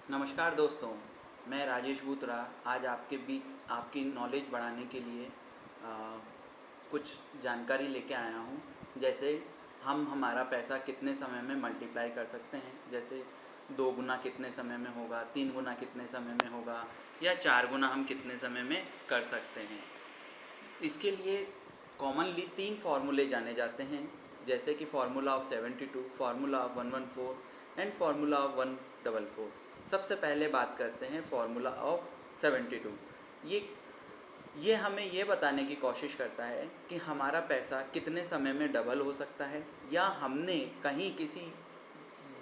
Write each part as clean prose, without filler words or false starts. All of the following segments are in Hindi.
नमस्कार दोस्तों, मैं राजेश बूतरा आज आपके बीच आपकी नॉलेज बढ़ाने के लिए कुछ जानकारी लेके आया हूँ। जैसे हम हमारा पैसा कितने समय में मल्टीप्लाई कर सकते हैं, जैसे 2 गुना कितने समय में होगा, 3 गुना कितने समय में होगा या 4 गुना हम कितने समय में कर सकते हैं। इसके लिए कॉमनली 3 फार्मूले जाने जाते हैं, जैसे कि formula of 72, formula of 114 and formula of 144। सबसे पहले बात करते हैं फार्मूला ऑफ 72। ये हमें ये बताने की कोशिश करता है कि हमारा पैसा कितने समय में डबल हो सकता है, या हमने कहीं किसी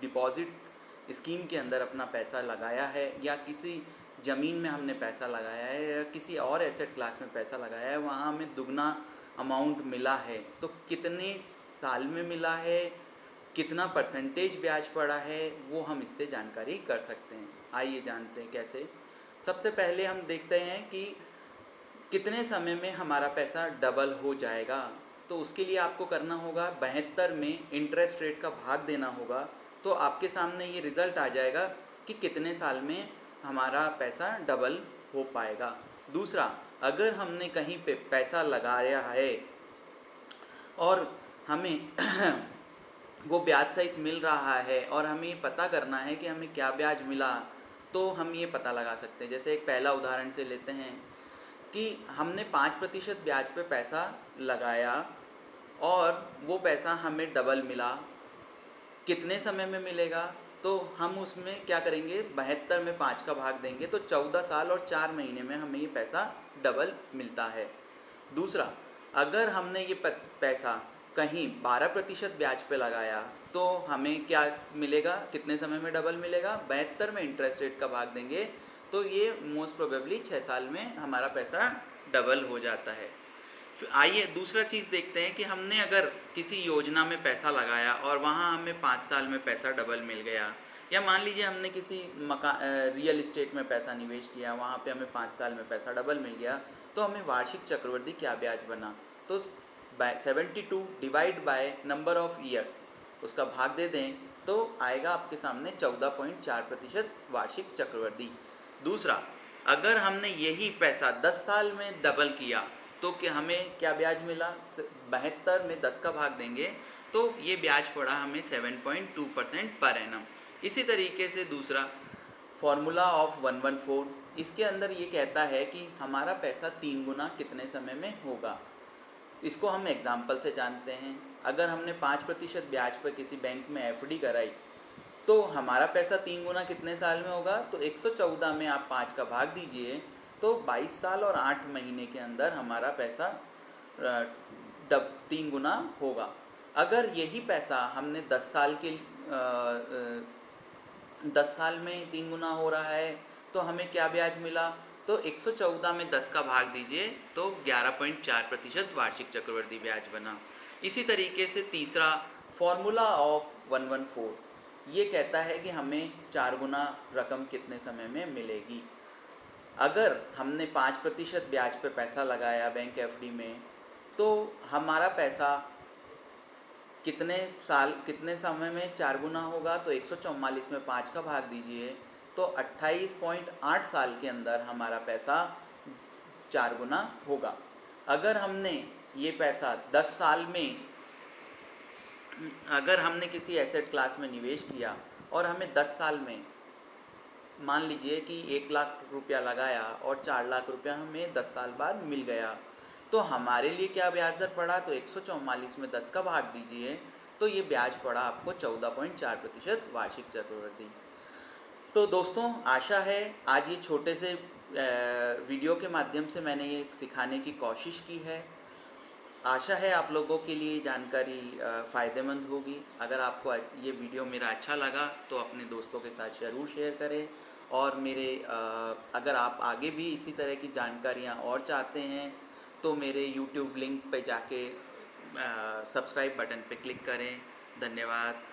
डिपॉज़िट स्कीम के अंदर अपना पैसा लगाया है, या किसी ज़मीन में हमने पैसा लगाया है, या किसी और एसेट क्लास में पैसा लगाया है, वहाँ हमें दुगना अमाउंट मिला है, तो कितने साल में मिला है, कितना परसेंटेज ब्याज पड़ा है, वो हम इससे जानकारी कर सकते हैं। आइए जानते हैं कैसे। सबसे पहले हम देखते हैं कि कितने समय में हमारा पैसा डबल हो जाएगा। तो उसके लिए आपको करना होगा 72 में इंटरेस्ट रेट का भाग देना होगा, तो आपके सामने ये रिज़ल्ट आ जाएगा कि कितने साल में हमारा पैसा डबल हो पाएगा। दूसरा, अगर हमने कहीं पे पैसा लगाया है और हमें वो ब्याज सहित मिल रहा है और हमें ये पता करना है कि हमें क्या ब्याज मिला, तो हम ये पता लगा सकते हैं। जैसे एक पहला उदाहरण से लेते हैं कि हमने 5% ब्याज पे पैसा लगाया और वो पैसा हमें डबल मिला। कितने समय में मिलेगा, तो हम उसमें क्या करेंगे, 72 में 5 का भाग देंगे, तो 14 साल और 4 महीने में हमें ये पैसा डबल मिलता है। दूसरा, अगर हमने ये पैसा कहीं 12% ब्याज पे लगाया, तो हमें क्या मिलेगा, कितने समय में डबल मिलेगा, 72 में इंटरेस्ट रेट का भाग देंगे, तो ये मोस्ट प्रोबेबली 6 साल में हमारा पैसा डबल हो जाता है। तो आइए दूसरा चीज़ देखते हैं कि हमने अगर किसी योजना में पैसा लगाया और वहाँ हमें 5 साल में पैसा डबल मिल गया, या मान लीजिए हमने किसी रियल इस्टेट में पैसा निवेश किया, वहाँ पे हमें 5 साल में पैसा डबल मिल गया, तो हमें वार्षिक चक्रवृद्धि क्या ब्याज बना, तो 72 divide by number of years उसका भाग दे दें, तो आएगा आपके सामने 14.4% वार्षिक चक्रवृद्धि। दूसरा, अगर हमने यही पैसा 10 साल में डबल किया, तो क्या हमें क्या ब्याज मिला, 72 में 10 का भाग देंगे, तो ये ब्याज पड़ा हमें 7.2% पर एनम। इसी तरीके से दूसरा फार्मूला ऑफ 114, इसके अंदर ये कहता है कि हमारा पैसा 3 गुना कितने समय में होगा। इसको हम एग्जाम्पल से जानते हैं। अगर हमने 5% ब्याज पर किसी बैंक में एफडी कराई, तो हमारा पैसा 3 गुना कितने साल में होगा, तो 114 में आप 5 का भाग दीजिए, तो 22 साल और 8 महीने के अंदर हमारा पैसा 3 गुना होगा। अगर यही पैसा हमने 10 साल के 10 साल में 3 गुना हो रहा है, तो हमें क्या ब्याज मिला, तो 114 में 10 का भाग दीजिए, तो 11.4% वार्षिक चक्रवृद्धि ब्याज बना। इसी तरीके से तीसरा फॉर्मूला ऑफ 114 ये कहता है कि हमें 4 गुना रकम कितने समय में मिलेगी। अगर हमने 5% ब्याज पे पैसा लगाया बैंक एफडी में, तो हमारा पैसा कितने समय में 4 गुना होगा, तो 144 में 5 का भाग दीजिए, तो 28.8 साल के अंदर हमारा पैसा 4 गुना होगा। अगर हमने ये पैसा 10 साल में, अगर हमने किसी एसेट क्लास में निवेश किया और हमें 10 साल में, मान लीजिए कि 1 लाख रुपया लगाया और 4 लाख रुपया हमें 10 साल बाद मिल गया, तो हमारे लिए क्या ब्याज दर पड़ा, तो 144 में 10 का भाग दीजिए, तो ये ब्याज पड़ा आपको 14.4% वार्षिक चक्रवृद्धि। तो दोस्तों, आशा है आज ये छोटे से वीडियो के माध्यम से मैंने ये सिखाने की कोशिश की है। आशा है आप लोगों के लिए जानकारी फ़ायदेमंद होगी। अगर आपको ये वीडियो मेरा अच्छा लगा, तो अपने दोस्तों के साथ ज़रूर शेयर करें, और अगर आप आगे भी इसी तरह की जानकारियाँ और चाहते हैं, तो मेरे YouTube लिंक पे जाके सब्सक्राइब बटन पे क्लिक करें। धन्यवाद।